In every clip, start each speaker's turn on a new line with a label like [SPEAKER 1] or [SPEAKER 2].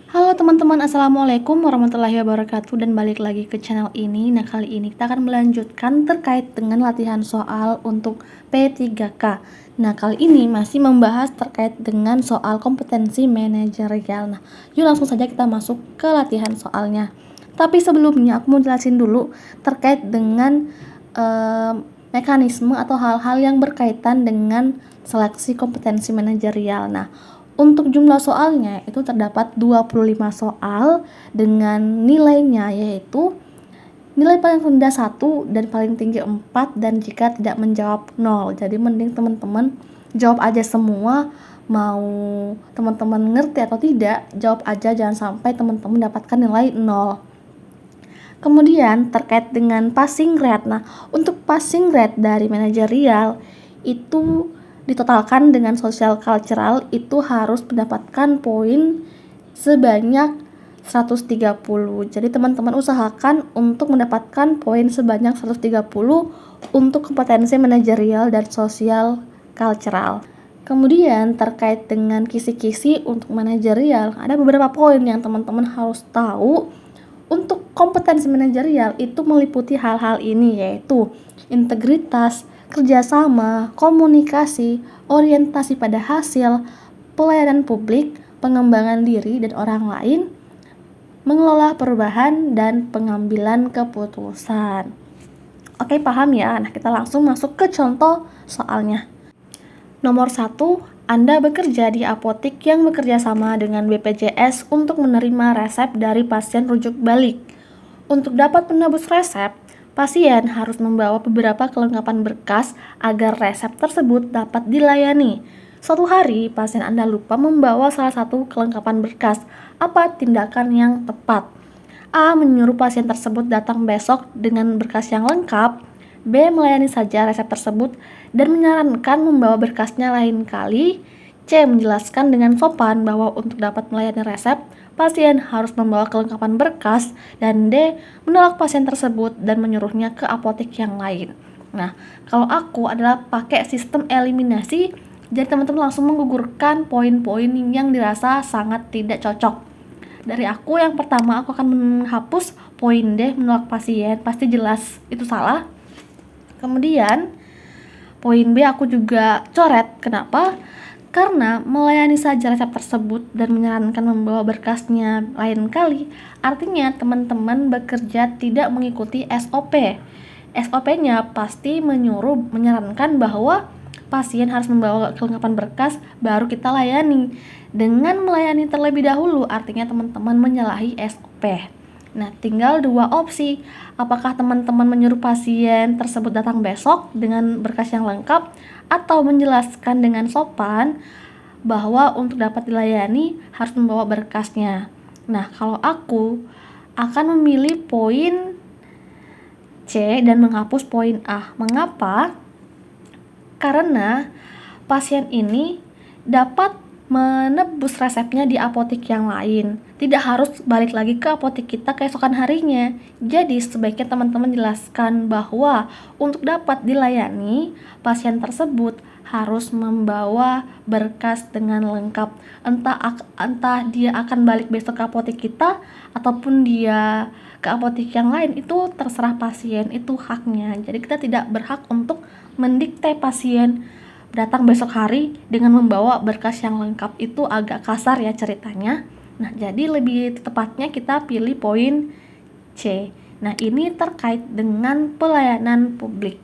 [SPEAKER 1] Halo teman-teman, Assalamualaikum warahmatullahi wabarakatuh, dan balik lagi ke channel ini. Nah, kali ini kita akan melanjutkan terkait dengan latihan soal untuk P3K. Nah, kali ini masih membahas terkait dengan soal kompetensi manajerial. Nah, yuk langsung saja kita masuk ke latihan soalnya. Tapi sebelumnya aku mau jelasin dulu terkait dengan mekanisme atau hal-hal yang berkaitan dengan seleksi kompetensi manajerial. Nah, untuk jumlah soalnya itu terdapat 25 soal dengan nilainya, yaitu nilai paling rendah 1 dan paling tinggi 4, dan jika tidak menjawab 0. Jadi mending teman-teman jawab aja semua, mau teman-teman ngerti atau tidak, jawab aja, jangan sampai teman-teman mendapatkan nilai 0. Kemudian terkait dengan passing grade. Nah, untuk passing grade dari manajerial itu ditotalkan dengan social cultural itu harus mendapatkan poin sebanyak 130. Jadi teman-teman usahakan untuk mendapatkan poin sebanyak 130 untuk kompetensi manajerial dan social cultural. Kemudian terkait dengan kisi-kisi untuk manajerial, ada beberapa poin yang teman-teman harus tahu. Untuk kompetensi manajerial itu meliputi hal-hal ini, yaitu integritas, kerjasama, komunikasi, orientasi pada hasil, pelayanan publik, pengembangan diri dan orang lain, mengelola perubahan, dan pengambilan keputusan. Oke, paham ya? Nah, kita langsung masuk ke contoh soalnya. Nomor 1, Anda bekerja di apotik yang bekerja sama dengan BPJS untuk menerima resep dari pasien rujuk balik. Untuk dapat menebus resep, pasien harus membawa beberapa kelengkapan berkas agar resep tersebut dapat dilayani. Suatu hari, pasien Anda lupa membawa salah satu kelengkapan berkas. Apa tindakan yang tepat? A. Menyuruh pasien tersebut datang besok dengan berkas yang lengkap. B. Melayani saja resep tersebut dan menyarankan membawa berkasnya lain kali. C. Menjelaskan dengan sopan bahwa untuk dapat melayani resep, pasien harus membawa kelengkapan berkas. Dan D. Menolak pasien tersebut dan menyuruhnya ke apotek yang lain. Nah, kalau aku adalah pakai sistem eliminasi, jadi teman-teman langsung menggugurkan poin-poin yang dirasa sangat tidak cocok. Dari aku, yang pertama aku akan menghapus poin D, menolak pasien, pasti jelas itu salah. Kemudian poin B aku juga coret. Kenapa? Karena melayani saja resep tersebut dan menyarankan membawa berkasnya lain kali, artinya teman-teman bekerja tidak mengikuti SOP. SOP-nya pasti menyarankan bahwa pasien harus membawa kelengkapan berkas baru kita layani. Dengan melayani terlebih dahulu, artinya teman-teman menyalahi SOP. Nah, tinggal dua opsi. Apakah teman-teman menyuruh pasien tersebut datang besok dengan berkas yang lengkap, atau menjelaskan dengan sopan bahwa untuk dapat dilayani harus membawa berkasnya. Nah, kalau aku akan memilih poin C dan menghapus poin A. Mengapa? Karena pasien ini dapat menebus resepnya di apotek yang lain, tidak harus balik lagi ke apotek kita keesokan harinya. Jadi sebaiknya teman-teman jelaskan bahwa untuk dapat dilayani, pasien tersebut harus membawa berkas dengan lengkap. Entah dia akan balik besok ke apotek kita ataupun dia ke apotek yang lain, itu terserah pasien, itu haknya. Jadi kita tidak berhak untuk mendikte pasien datang besok hari dengan membawa berkas yang lengkap. Itu agak kasar ya ceritanya. Nah, jadi lebih tepatnya kita pilih poin C. Nah, ini terkait dengan pelayanan publik.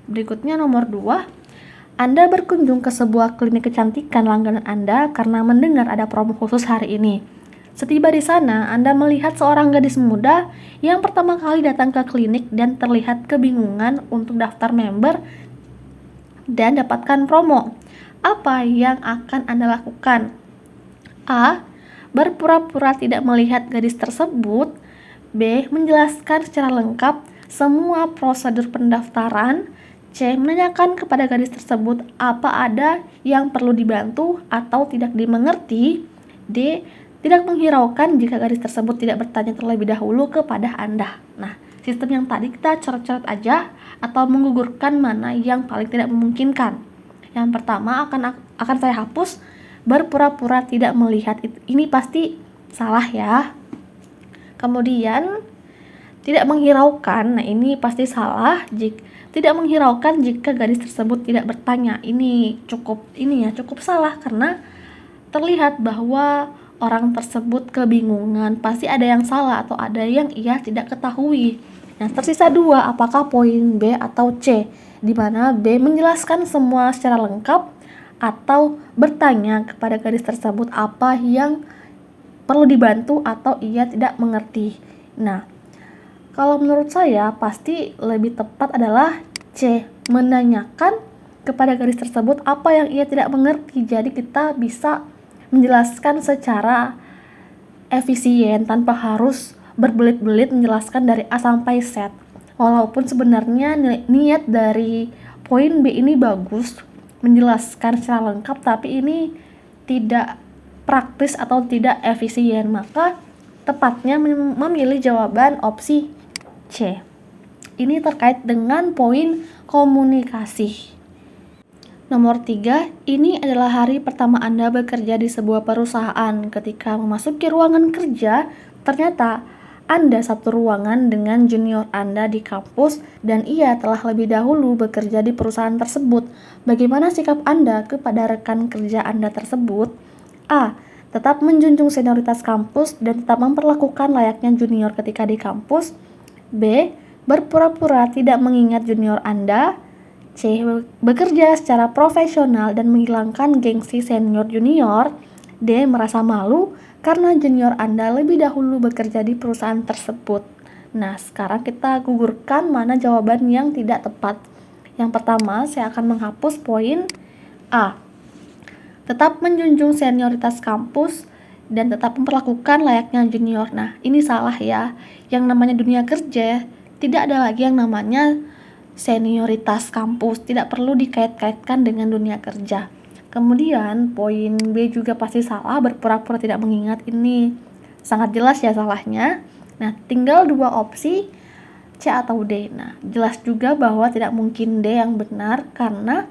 [SPEAKER 1] Berikutnya nomor 2. Anda berkunjung ke sebuah klinik kecantikan langganan Anda karena mendengar ada promo khusus hari ini. Setiba di sana, Anda melihat seorang gadis muda yang pertama kali datang ke klinik dan terlihat kebingungan untuk daftar member dan dapatkan promo. Apa yang akan Anda lakukan? A. Berpura-pura tidak melihat gadis tersebut. B. Menjelaskan secara lengkap semua prosedur pendaftaran. C. Menanyakan kepada gadis tersebut apa ada yang perlu dibantu atau tidak dimengerti. D. Tidak menghiraukan jika gadis tersebut tidak bertanya terlebih dahulu kepada Anda. Nah, sistem yang tadi kita coret-coret aja atau menggugurkan mana yang paling tidak memungkinkan. Yang pertama akan saya hapus berpura-pura tidak melihat. Ini pasti salah ya. Kemudian tidak menghiraukan, nah ini pasti salah. Tidak menghiraukan jika gadis tersebut tidak bertanya. Ini cukup salah karena terlihat bahwa orang tersebut kebingungan. Pasti ada yang salah atau ada yang ia tidak ketahui. Nah, tersisa dua, apakah poin B atau C, di mana B menjelaskan semua secara lengkap atau bertanya kepada gadis tersebut apa yang perlu dibantu atau ia tidak mengerti. Nah, kalau menurut saya pasti lebih tepat adalah C, menanyakan kepada gadis tersebut apa yang ia tidak mengerti. Jadi kita bisa menjelaskan secara efisien tanpa harus berbelit-belit menjelaskan dari A sampai Z. Walaupun sebenarnya niat dari poin B ini bagus, menjelaskan secara lengkap, tapi ini tidak praktis atau tidak efisien, maka tepatnya memilih jawaban opsi C. Ini terkait dengan poin komunikasi. Nomor 3, ini adalah hari pertama Anda bekerja di sebuah perusahaan. Ketika memasuki ruangan kerja, ternyata Anda satu ruangan dengan junior Anda di kampus dan ia telah lebih dahulu bekerja di perusahaan tersebut. Bagaimana sikap Anda kepada rekan kerja Anda tersebut? A. Tetap menjunjung senioritas kampus dan tetap memperlakukan layaknya junior ketika di kampus. B. Berpura-pura tidak mengingat junior Anda. C. Bekerja secara profesional dan menghilangkan gengsi senior junior. D. Merasa malu karena junior Anda lebih dahulu bekerja di perusahaan tersebut. Nah, sekarang kita gugurkan mana jawaban yang tidak tepat. Yang pertama, saya akan menghapus poin A. Tetap menjunjung senioritas kampus dan tetap memperlakukan layaknya junior. Nah, ini salah ya. Yang namanya dunia kerja, tidak ada lagi yang namanya senioritas kampus, tidak perlu dikait-kaitkan dengan dunia kerja. Kemudian poin B juga pasti salah, berpura-pura tidak mengingat. Ini sangat jelas ya salahnya. Nah, tinggal dua opsi, C atau D. Nah, jelas juga bahwa tidak mungkin D yang benar karena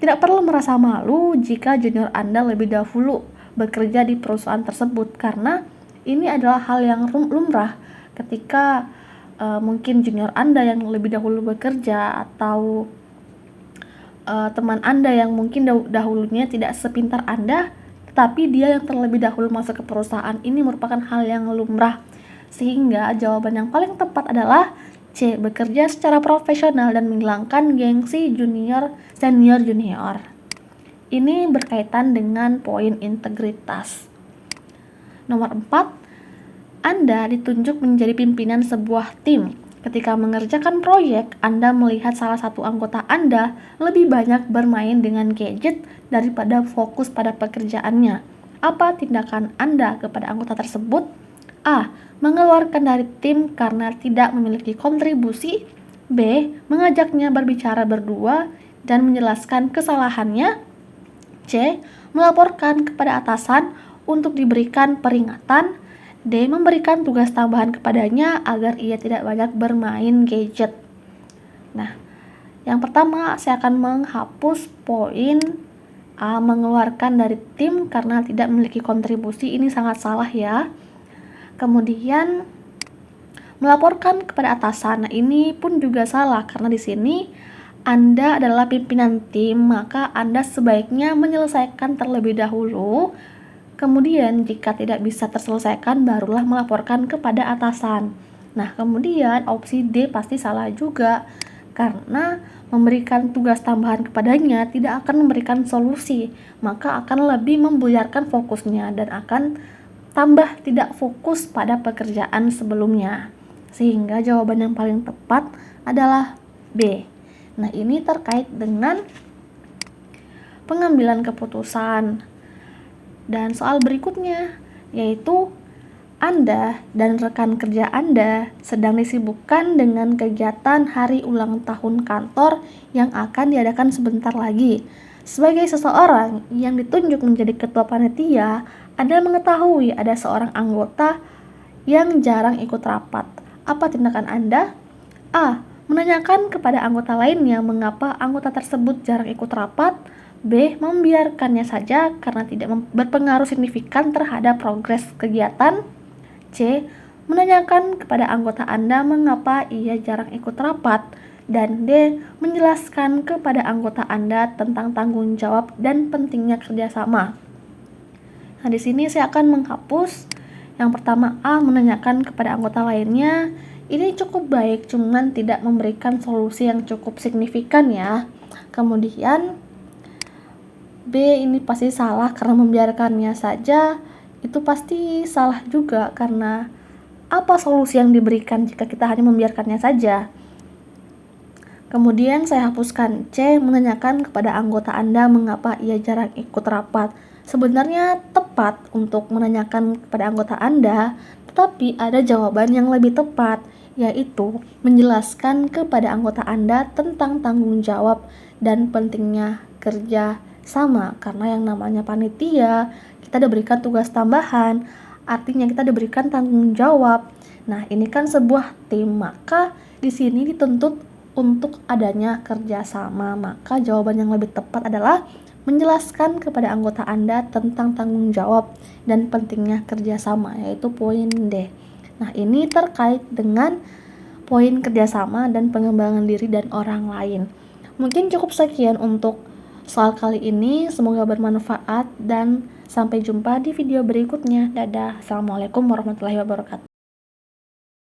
[SPEAKER 1] tidak perlu merasa malu jika junior Anda lebih dahulu bekerja di perusahaan tersebut, karena ini adalah hal yang lumrah ketika mungkin junior Anda yang lebih dahulu bekerja atau teman Anda yang mungkin dahulunya tidak sepintar Anda, tetapi dia yang terlebih dahulu masuk ke perusahaan. Ini merupakan hal yang lumrah, sehingga jawaban yang paling tepat adalah C. Bekerja secara profesional dan menghilangkan gengsi senior junior. Ini berkaitan dengan poin integritas. Nomor 4, Anda ditunjuk menjadi pimpinan sebuah tim. Ketika mengerjakan proyek, Anda melihat salah satu anggota Anda lebih banyak bermain dengan gadget daripada fokus pada pekerjaannya. Apa tindakan Anda kepada anggota tersebut? A. Mengeluarkan dari tim karena tidak memiliki kontribusi. B. Mengajaknya berbicara berdua dan menjelaskan kesalahannya. C. Melaporkan kepada atasan untuk diberikan peringatan. D. Memberikan tugas tambahan kepadanya agar ia tidak banyak bermain gadget. Nah, yang pertama saya akan menghapus poin A. Mengeluarkan dari tim karena tidak memiliki kontribusi. Ini sangat salah ya. Kemudian melaporkan kepada atasan. Nah, ini pun juga salah karena di sini Anda adalah pimpinan tim, maka Anda sebaiknya menyelesaikan terlebih dahulu. Kemudian jika tidak bisa terselesaikan, barulah melaporkan kepada atasan. Nah, kemudian opsi D pasti salah juga, karena memberikan tugas tambahan kepadanya tidak akan memberikan solusi, maka akan lebih membuyarkan fokusnya dan akan tambah tidak fokus pada pekerjaan sebelumnya. Sehingga jawaban yang paling tepat adalah B. Nah, ini terkait dengan pengambilan keputusan. Dan soal berikutnya, yaitu Anda dan rekan kerja Anda sedang disibukkan dengan kegiatan hari ulang tahun kantor yang akan diadakan sebentar lagi. Sebagai seseorang yang ditunjuk menjadi ketua panitia, Anda mengetahui ada seorang anggota yang jarang ikut rapat. Apa tindakan Anda? A. Menanyakan kepada anggota lainnya mengapa anggota tersebut jarang ikut rapat. B. Membiarkannya saja karena tidak berpengaruh signifikan terhadap progres kegiatan. C. Menanyakan kepada anggota Anda mengapa ia jarang ikut rapat. Dan D. Menjelaskan kepada anggota Anda tentang tanggung jawab dan pentingnya kerjasama. Nah, di sini saya akan menghapus yang pertama A. Menanyakan kepada anggota lainnya. Ini cukup baik, cuman tidak memberikan solusi yang cukup signifikan ya. Kemudian B ini pasti salah karena membiarkannya saja itu pasti salah juga, karena apa solusi yang diberikan jika kita hanya membiarkannya saja. Kemudian saya hapuskan C. Menanyakan kepada anggota Anda mengapa ia jarang ikut rapat. Sebenarnya tepat untuk menanyakan kepada anggota Anda, tetapi ada jawaban yang lebih tepat, yaitu menjelaskan kepada anggota Anda tentang tanggung jawab dan pentingnya kerja sama. Karena yang namanya panitia, kita diberikan tugas tambahan, artinya kita diberikan tanggung jawab. Nah, ini kan sebuah tim, maka di sini dituntut untuk adanya kerjasama. Maka jawaban yang lebih tepat adalah menjelaskan kepada anggota Anda tentang tanggung jawab dan pentingnya kerjasama, yaitu poin D. Nah, ini terkait dengan poin kerjasama dan pengembangan diri dan orang lain. Mungkin cukup sekian untuk soal kali ini, semoga bermanfaat dan sampai jumpa di video berikutnya. Dadah, assalamualaikum warahmatullahi wabarakatuh.